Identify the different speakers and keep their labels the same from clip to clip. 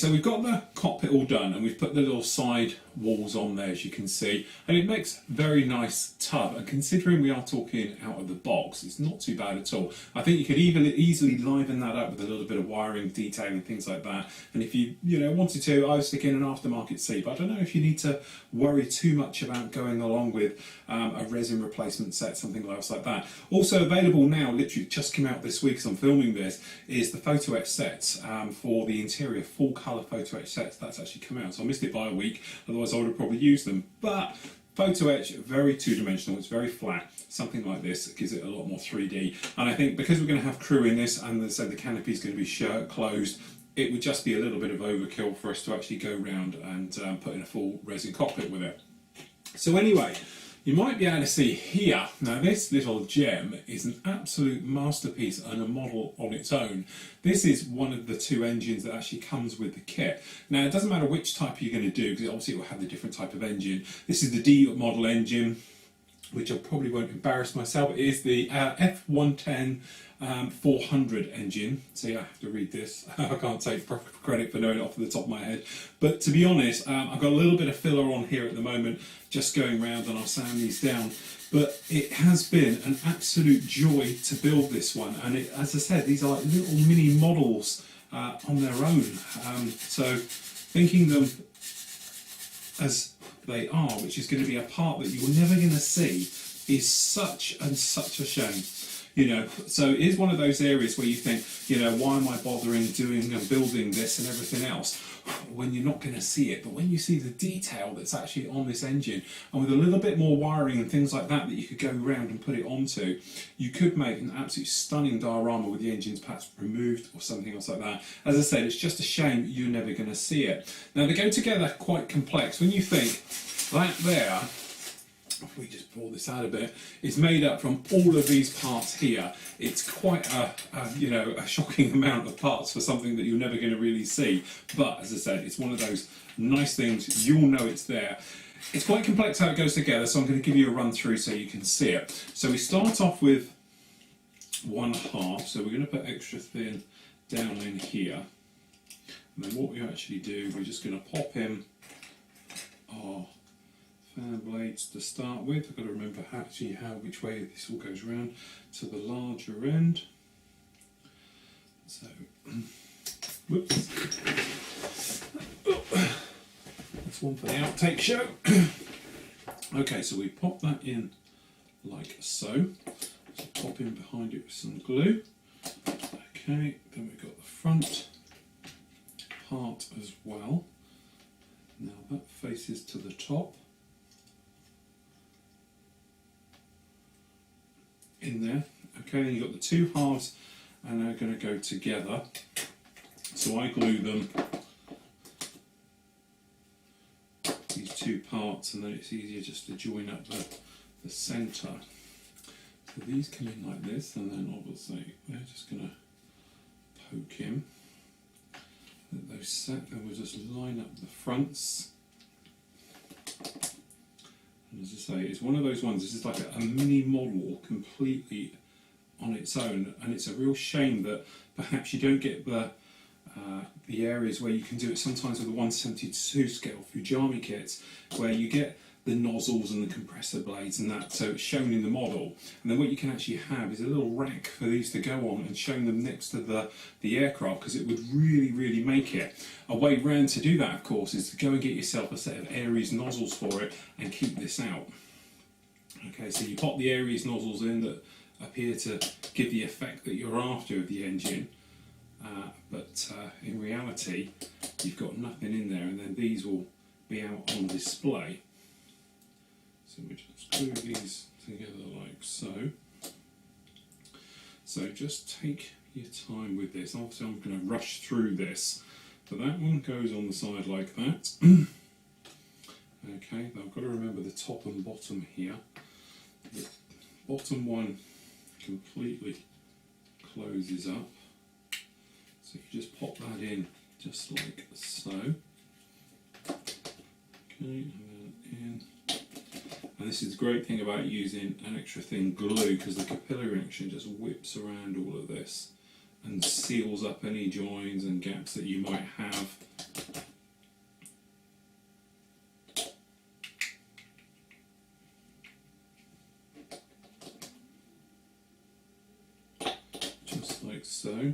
Speaker 1: so we've got the cockpit all done, and we've put the little side walls on there, as you can see, and it makes a very nice tub. And considering we are talking out of the box, it's not too bad at all. I think you could even easily liven that up with a little bit of wiring, detailing, things like that. And if you wanted to, I would stick in an aftermarket seat. But I don't know if you need to worry too much about going along with a resin replacement set, something else like that. Also available now, literally just came out this week as I'm filming this, is the photo etch sets for the interior, full colour photo etch sets. That's actually come out, so I missed it by a week, otherwise I would have probably used them. But photo etch, very two-dimensional, it's very flat. Something like this gives it a lot more 3D. And I think because we're going to have crew in this, and so the canopy is going to be closed, it would just be a little bit of overkill for us to actually go around and put in a full resin cockpit with it. So anyway, you might be able to see here, now this little gem is an absolute masterpiece and a model on its own. This is one of the two engines that actually comes with the kit. Now it doesn't matter which type you're going to do, because obviously it will have the different type of engine. This is the D model engine, which I probably won't embarrass myself. It is the F-14D 400 engine. See, I have to read this. I can't take credit for knowing it off the top of my head. But to be honest, I've got a little bit of filler on here at the moment, just going round, and I'll sand these down. But it has been an absolute joy to build this one. And as I said, these are like little mini models on their own. So thinking them as they are, which is going to be a part that you're never going to see, is such a shame. So it is one of those areas where you think, why am I bothering doing and building this and everything else when you're not going to see it? But when you see the detail that's actually on this engine, and with a little bit more wiring and things like that you could go around and put it onto, you could make an absolute stunning diorama with the engines perhaps removed or something else like that. As I said, it's just a shame you're never going to see it. Now they go together quite complex. When you think that there, if we just pull this out a bit, it's made up from all of these parts here. It's quite a shocking amount of parts for something that you're never going to really see. But as I said, it's one of those nice things, you'll know it's there. It's quite complex how it goes together, so I'm going to give you a run through so you can see it. So we start off with one half, so we're going to put extra thin down in here. And then what we actually do, we're just going to pop in our fan blades to start with. I've got to remember which way this all goes around to the larger end. So, whoops. That's one for the outtake show. Okay, so we pop that in like so. So pop in behind it with some glue. Okay, then we've got the front part as well. Now that faces to the top. In there. Okay, then you've got the two halves, and they're going to go together. So I glue them, these two parts, and then it's easier just to join up the centre. So these come in like this, and then obviously they're just going to poke in. Let those set, then we'll just line up the fronts. And as I say, it's one of those ones, this is like a mini model completely on its own, and it's a real shame that perhaps you don't get the areas where you can do it sometimes with the 1/72 scale Fujami kits, where you get the nozzles and the compressor blades and that, so it's shown in the model. And then what you can actually have is a little rack for these to go on and showing them next to the aircraft, because it would really make it. A way round to do that, of course, is to go and get yourself a set of Aries nozzles for it and keep this out. Okay, so you pop the Aries nozzles in that appear to give the effect that you're after of the engine, but in reality you've got nothing in there, and then these will be out on display. So we just glue these together like so. So just take your time with this. Obviously I'm going to rush through this, but that one goes on the side like that. Okay, now I've got to remember the top and bottom here. The bottom one completely closes up, so you just pop that in just like so. Okay, and then in. And this is the great thing about using an extra thin glue, because the capillary action just whips around all of this and seals up any joins and gaps that you might have Just like so.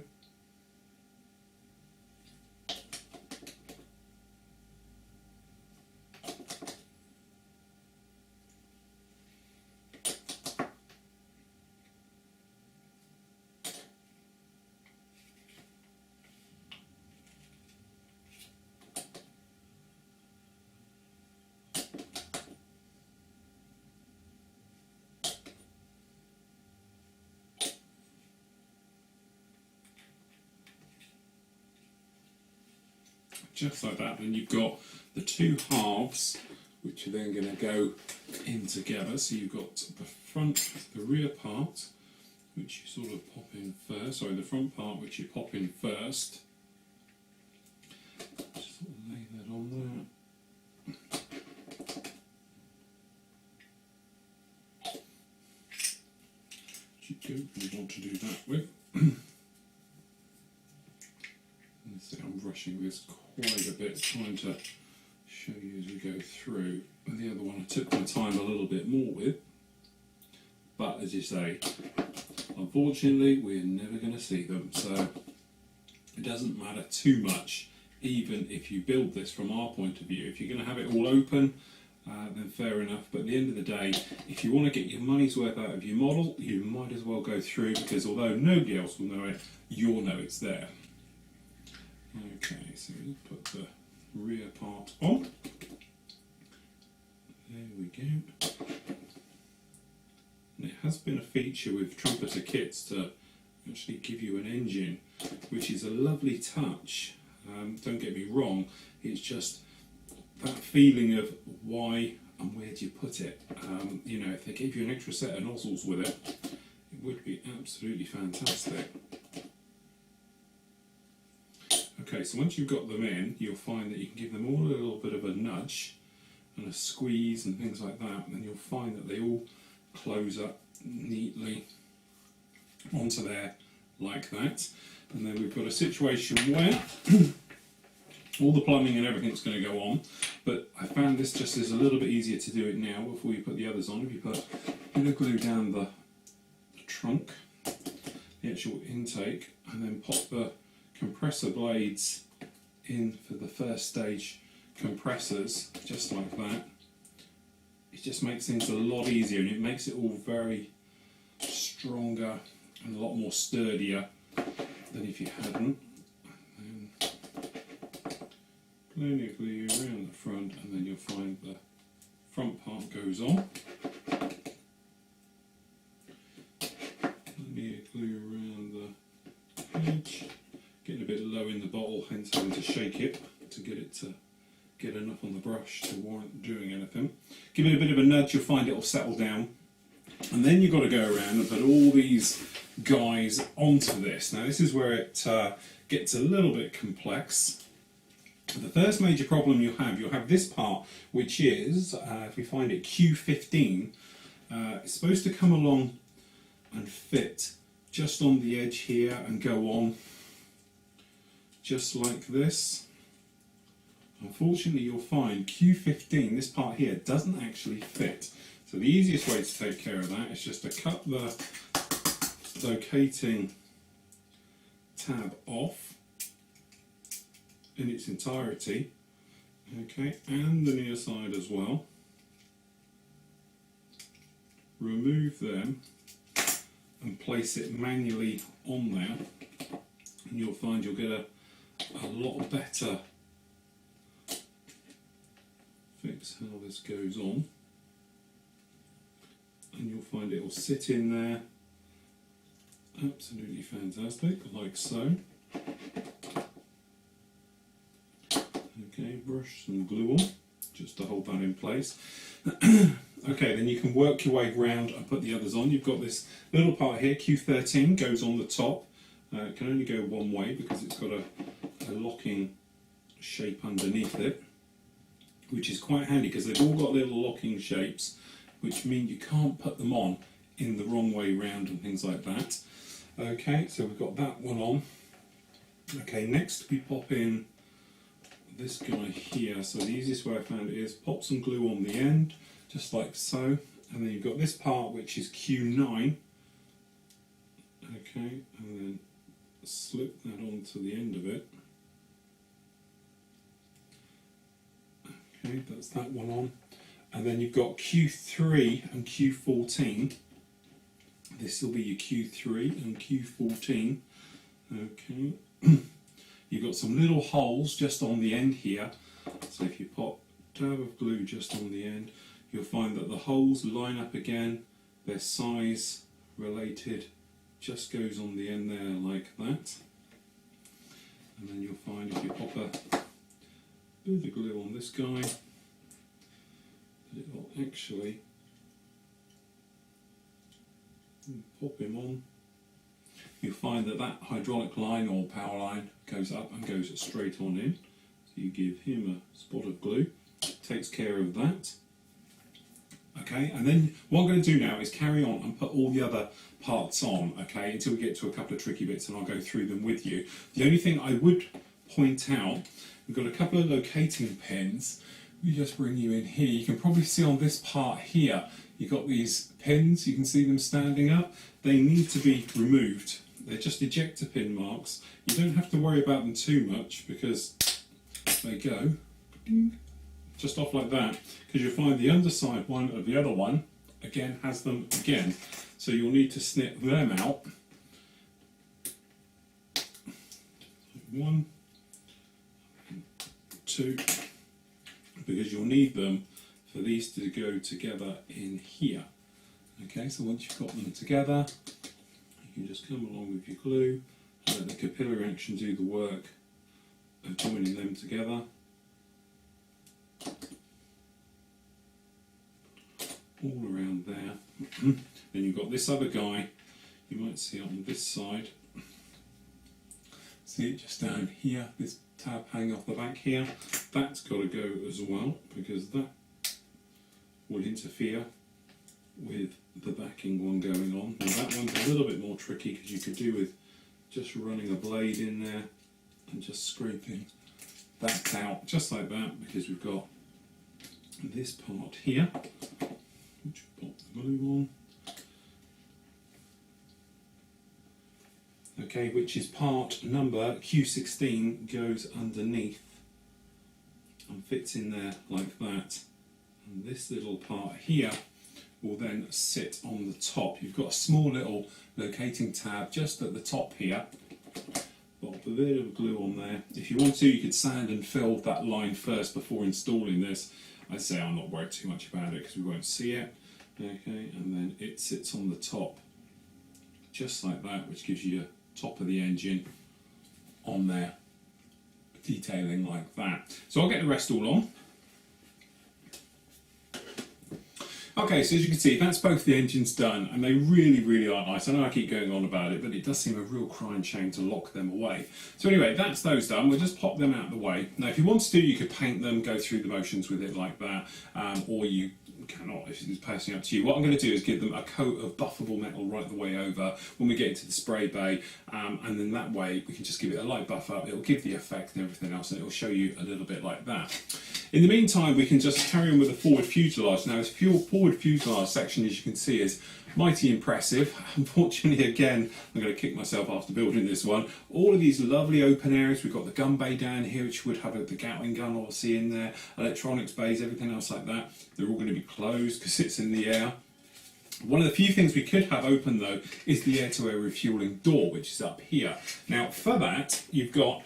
Speaker 1: Just like that, and you've got the two halves which are then going to go in together. So you've got the front, the rear part, which you sort of pop in first, sorry, the front part which you pop in first. Just sort of lay that on there. Which you don't want to do that with. I'm rushing this quite a bit, trying to show you as we go through. And the other one I took my time a little bit more with. But as you say, unfortunately we're never going to see them, so it doesn't matter too much, even if you build this from our point of view. If you're going to have it all open, then fair enough, but at the end of the day, if you want to get your money's worth out of your model, you might as well go through, because although nobody else will know it, you'll know it's there. Okay, so we'll put the rear part on. There we go. And it has been a feature with Trumpeter kits to actually give you an engine, which is a lovely touch. Don't get me wrong, it's just that feeling of why and where do you put it. You know, if they gave you an extra set of nozzles with it, it would be absolutely fantastic. Okay, so once you've got them in, you'll find that you can give them all a little bit of a nudge and a squeeze and things like that, and then you'll find that they all close up neatly onto there like that. And then we've got a situation where all the plumbing and everything's going to go on, but I found this just is a little bit easier to do it now before you put the others on. If you put a bit of glue down the trunk, the actual intake, and then pop the compressor blades in for the first stage compressors, just like that. It just makes things a lot easier, and it makes it all very stronger and a lot more sturdier than if you hadn't. And plenty of glue around the front, and then you'll find the front part goes on. Plenty of glue around the edge. Getting a bit low in the bottle, hence having to shake it to get it to get enough on the brush to warrant doing anything. Give it a bit of a nudge, you'll find it will settle down. And then you've got to go around and put all these guys onto this. Now this is where it gets a little bit complex. The first major problem you'll have this part, which is, if we find it Q15, it's supposed to come along and fit just on the edge here and go on just like this. Unfortunately, you'll find Q15, this part here, doesn't actually fit. So the easiest way to take care of that is just to cut the locating tab off in its entirety, okay, and the near side as well. Remove them and place it manually on there, and you'll find you'll get a lot better fix how this goes on, and you'll find it will sit in there absolutely fantastic, like so. Okay, brush some glue on just to hold that in place. Okay, then you can work your way around and put the others on. You've got this little part here, Q13, goes on the top. It can only go one way because it's got a locking shape underneath it, which is quite handy because they've all got little locking shapes, which mean you can't put them on in the wrong way round and things like that. Okay, so we've got that one on. Okay, next we pop in this guy here. So the easiest way I found it is pop some glue on the end, just like so, and then you've got this part which is Q9. Okay, and then slip that onto the end of it. Okay, that's that one on. And then you've got Q3 and Q14. This will be your Q3 and Q14. Okay. You've got some little holes just on the end here. So if you pop a dab of glue just on the end, you'll find that the holes line up again. They're size related. Just goes on the end there like that. And then you'll find if you pop a bit of glue on this guy, it will actually pop him on. You'll find that that hydraulic line or power line goes up and goes straight on in. So you give him a spot of glue, takes care of that. Okay, and then what I'm going to do now is carry on and put all the other parts on, okay, until we get to a couple of tricky bits, and I'll go through them with you. The only thing I would point out, we've got a couple of locating pins. We just bring you in here. You can probably see on this part here, you've got these pins, you can see them standing up. They need to be removed. They're just ejector pin marks. You don't have to worry about them too much because they go just off like that, because you'll find the underside one of the other one again has them again, so you'll need to snip them out. 1, 2, because you'll need them for these to go together in here. Okay, so once you've got them together, you can just come along with your glue, let the capillary action do the work of joining them together. All around there. Then you've got this other guy, you might see it on this side. See it just down here, this tab hanging off the back here. That's got to go as well, because that will interfere with the backing one going on. Now that one's a little bit more tricky because you could do with just running a blade in there and just scraping that out, just like that, because we've got this part here, which we pop the glue on. Okay, which is part number Q16, goes underneath and fits in there like that. And this little part here will then sit on the top. You've got a small little locating tab just at the top here. Pop a bit of glue on there. If you want to, you could sand and fill that line first before installing this. I'd say I'm not worried too much about it because we won't see it. Okay, and then it sits on the top just like that, which gives you top of the engine on there, detailing like that. So I'll get the rest all on. Okay, so as you can see, that's both the engines done, and they really are nice. I know I keep going on about it, but it does seem a real crying shame to lock them away. So anyway, that's those done. We'll just pop them out of the way. Now, if you wanted to, you could paint them, go through the motions with it like that, or you cannot, if it's personally up to you. What I'm going to do is give them a coat of buffable metal right the way over when we get into the spray bay, and then that way we can just give it a light buff up. It'll give the effect and everything else, and it'll show you a little bit like that. In the meantime, we can just carry on with the forward fuselage. Now, this forward fuselage section, as you can see, is mighty impressive. Unfortunately, again, I'm going to kick myself after building this one. All of these lovely open areas. We've got the gun bay down here, which would have the Gatling gun obviously in there, electronics bays, everything else like that. They're all going to be closed because it's in the air. One of the few things we could have open, though, is the air-to-air refueling door, which is up here. Now, for that, you've got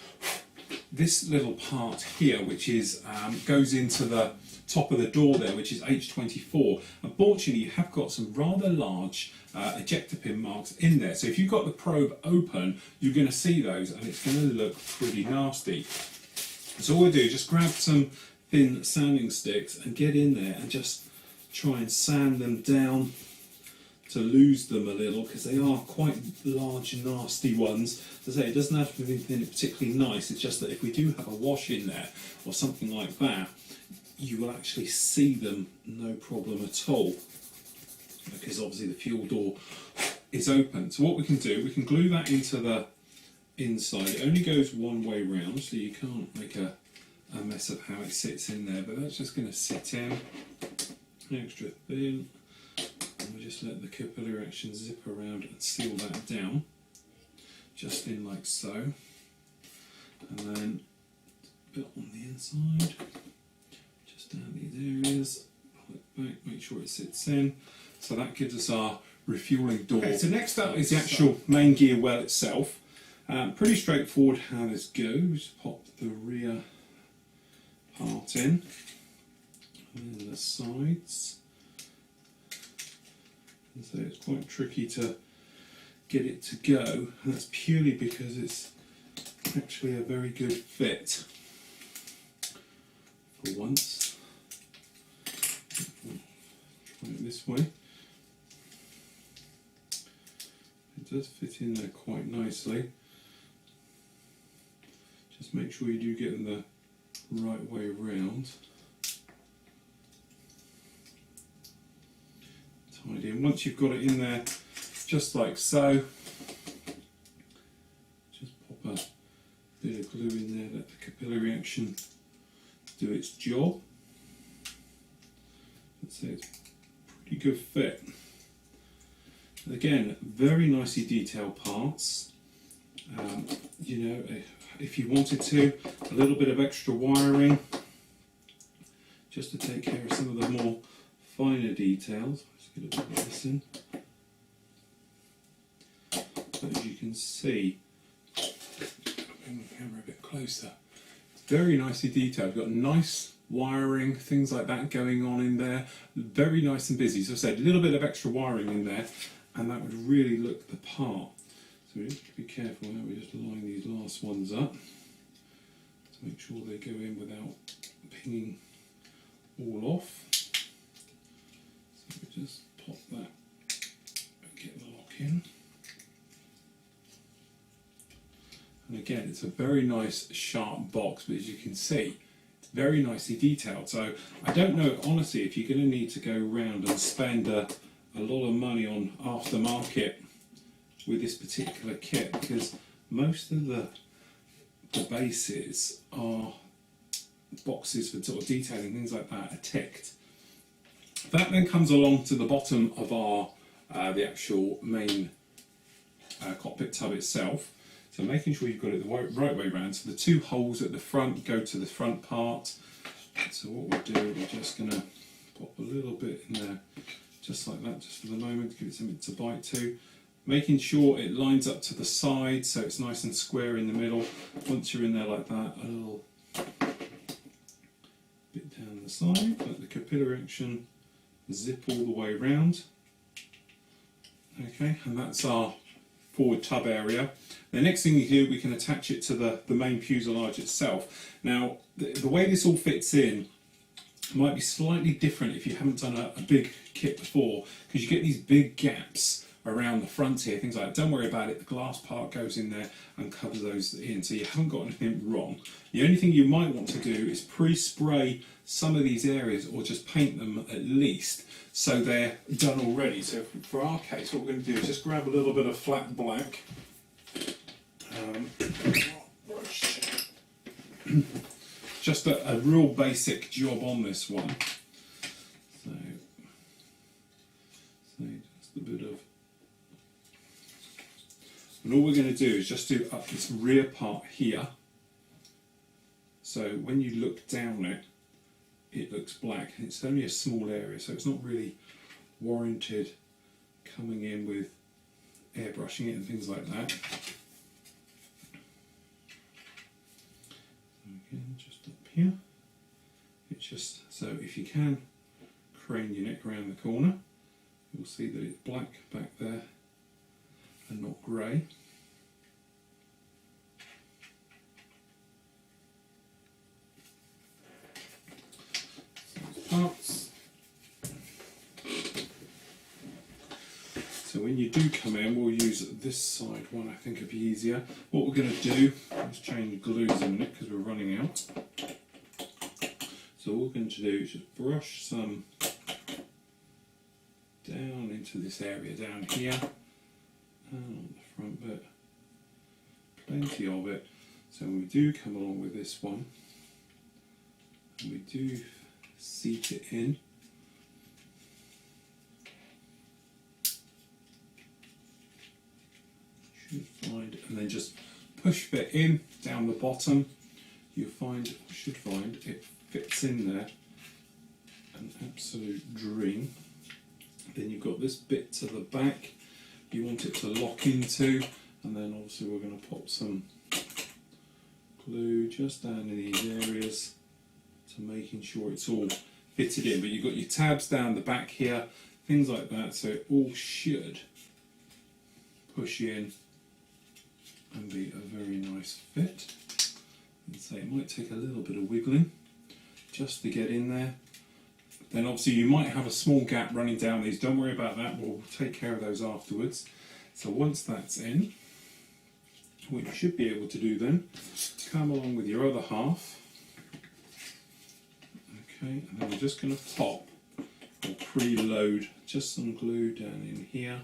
Speaker 1: this little part here, which is goes into the top of the door there, which is H24. Unfortunately, you have got some rather large ejector pin marks in there. So if you've got the probe open, you're going to see those, and it's going to look pretty nasty. So all we do is just grab some thin sanding sticks and get in there and just try and sand them down to lose them a little, because they are quite large, nasty ones. As I say, it doesn't have to be anything particularly nice, it's just that if we do have a wash in there or something like that, you will actually see them no problem at all, because obviously the fuel door is open. So what we can do, we can glue that into the inside. It only goes one way round, so you can't make a a mess of how it sits in there, but that's just going to sit in extra thin, and we'll just let the capillary action zip around and seal that down, just in like so, and then a bit on the inside, just down these areas, pull it back, make sure it sits in. So that gives us our refuelling door. Okay, so next up is the actual main gear well itself. Pretty straightforward how this goes. Just pop the rear part in, and then the sides. And so it's quite tricky to get it to go, and that's purely because it's actually a very good fit for once. Try it this way. It does fit in there quite nicely. Just make sure you do get in the right way round. Tidy in. Once you've got it in there, just like so, just pop a bit of glue in there, let the capillary action do its job. Let's say it's a pretty good fit. Again, very nicely detailed parts. You know, if you wanted to, a little bit of extra wiring just to take care of some of the more finer details. Just get a bit of this in. But as you can see, bring the camera a bit closer. It's very nicely detailed. You've got nice wiring, things like that going on in there. Very nice and busy. So I said, a little bit of extra wiring in there, and that would really look the part. So we have to be careful how we just line these last ones up to make sure they go in without pinging all off. So we just pop that and get the lock in. And again, it's a very nice sharp box, but as you can see, it's very nicely detailed. So I don't know, honestly, if you're going to need to go around and spend a lot of money on aftermarket with this particular kit, because most of the bases are boxes for sort of detailing, things like that are ticked. That then comes along to the bottom of our the actual main cockpit tub itself. So making sure you've got it the right way around. So the two holes at the front go to the front part. So what we'll do, we're just going to pop a little bit in there, just like that, just for the moment, to give it something to bite to. Making sure it lines up to the side so it's nice and square in the middle. Once you're in there like that, a little bit down the side, let the capillary action zip all the way around. Okay, and that's our forward tub area. The next thing you do, we can attach it to the main fuselage itself. Now, the way this all fits in might be slightly different if you haven't done a big kit before, because you get these big gaps around the front here, things like that. Don't worry about it, the glass part goes in there and covers those in, so you haven't got anything wrong. The only thing you might want to do is pre-spray some of these areas, or just paint them at least, so they're done already. So for our case, what we're going to do is just grab a little bit of flat black, just a real basic job on this one. So just a bit of, and all we're going to do is just do up this rear part here, so when you look down it, it looks black, and it's only a small area, so it's not really warranted coming in with airbrushing it and things like that. Again, just up here, it's just, so if you can crane your neck around the corner, you'll see that it's black back there and not grey. Parts. So when you do come in, we'll use this side one, I think it'd be easier. What we're going to do is change glues in a minute because we're running out. So what we're going to do is just brush some down into this area down here, and on the front bit, plenty of it. So when we do come along with this one, and we do seat it in. Should find, and then just push it in down the bottom. You'll find, should find, it fits in there, an absolute dream. Then you've got this bit to the back you want it to lock into, and then obviously we're going to pop some glue just down in these areas to making sure it's all fitted in. But you've got your tabs down the back here, things like that, so it all should push in and be a very nice fit. And so it might take a little bit of wiggling just to get in there. Then obviously you might have a small gap running down these. Don't worry about that, we'll take care of those afterwards. So once that's in, what you should be able to do then, come along with your other half. Okay, and then we're just going to pop or preload just some glue down in here.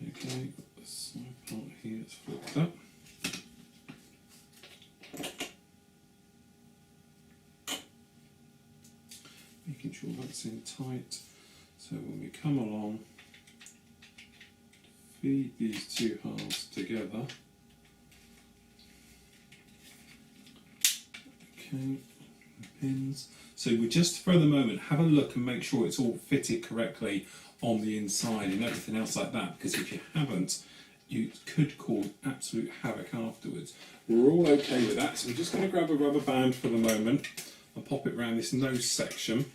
Speaker 1: Okay, the side part here is flipped up. Making sure that's in tight. So when we come along, feed these two halves together. Okay, pins. So we just for the moment have a look and make sure it's all fitted correctly on the inside and everything else like that, because if you haven't, you could cause absolute havoc afterwards. We're all okay with that, so we're just going to grab a rubber band for the moment and pop it around this nose section.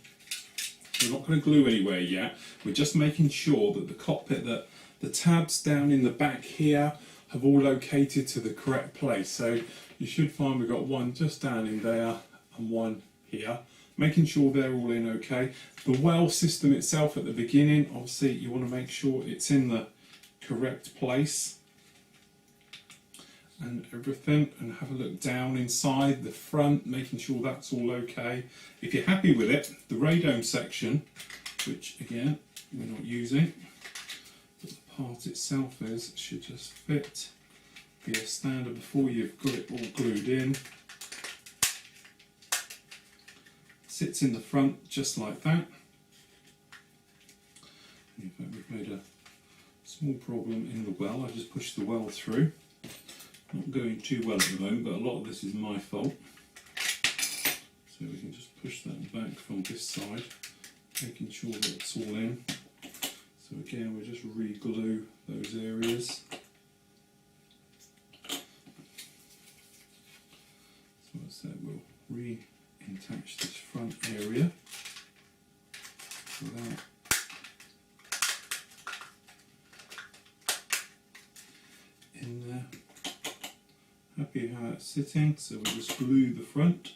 Speaker 1: We're not going to glue anywhere yet, we're just making sure that the cockpit, that the tabs down in the back here have all located to the correct place. So you should find we've got one just down in there and one here, making sure they're all in okay. The well system itself at the beginning, obviously you want to make sure it's in the correct place and everything, and have a look down inside the front, making sure that's all okay. If you're happy with it, the radome section, which again we're not using, but the part itself is, should just fit, be a standard before you've got it all glued in. Sits in the front just like that. In fact, we've made a small problem in the well. I just pushed the well through. Not going too well at the moment, but a lot of this is my fault. So we can just push that back from this side, making sure that it's all in. So again, we'll just re-glue those areas. So as I said, we'll re-attach this front area for that. In there. Happy how it's sitting, so we'll just glue the front.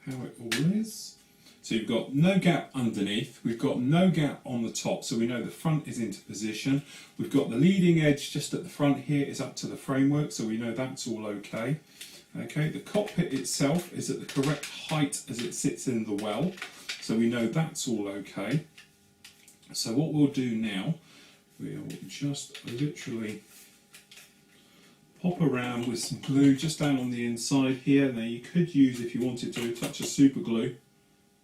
Speaker 1: How it all is. So you've got no gap underneath, we've got no gap on the top, so we know the front is into position. We've got the leading edge just at the front here is up to the framework, so we know that's all okay. Okay, the cockpit itself is at the correct height as it sits in the well, so we know that's all okay. So what we'll do now, we'll just literally pop around with some glue just down on the inside here. Now you could use, if you wanted to, a touch of super glue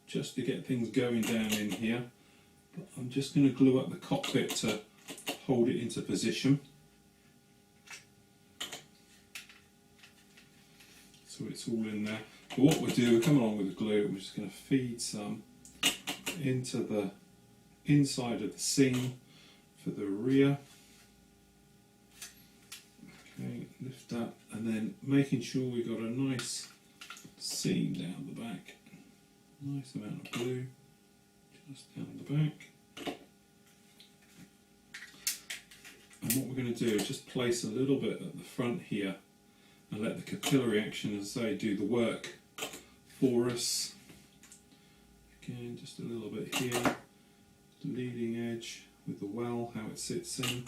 Speaker 1: just to get things going down in here. But I'm just going to glue up the cockpit to hold it into position. So it's all in there. But what we'll do, we'll come along with the glue, we're just going to feed some into the inside of the seam for the rear. Okay, lift up, and then making sure we've got a nice seam down the back. Nice amount of glue just down the back. And what we're going to do is just place a little bit at the front here and let the capillary action, as I say, do the work for us. Again, just a little bit here. The leading edge with the well, how it sits in.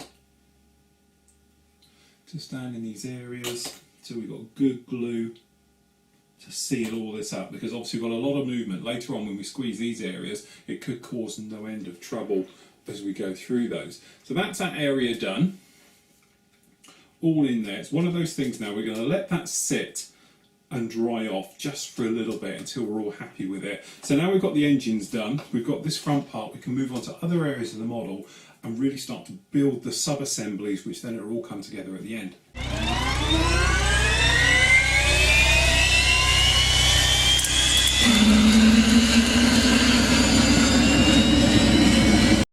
Speaker 1: Just down in these areas, so we've got good glue to seal all this up, because obviously we've got a lot of movement. Later on when we squeeze these areas, it could cause no end of trouble as we go through those. So that's that area done. all in there. It's one of those things now, we're going to let that sit and dry off just for a little bit until we're all happy with it. So now we've got the engines done, we've got this front part, we can move on to other areas of the model and really start to build the sub-assemblies, which then will all come together at the end.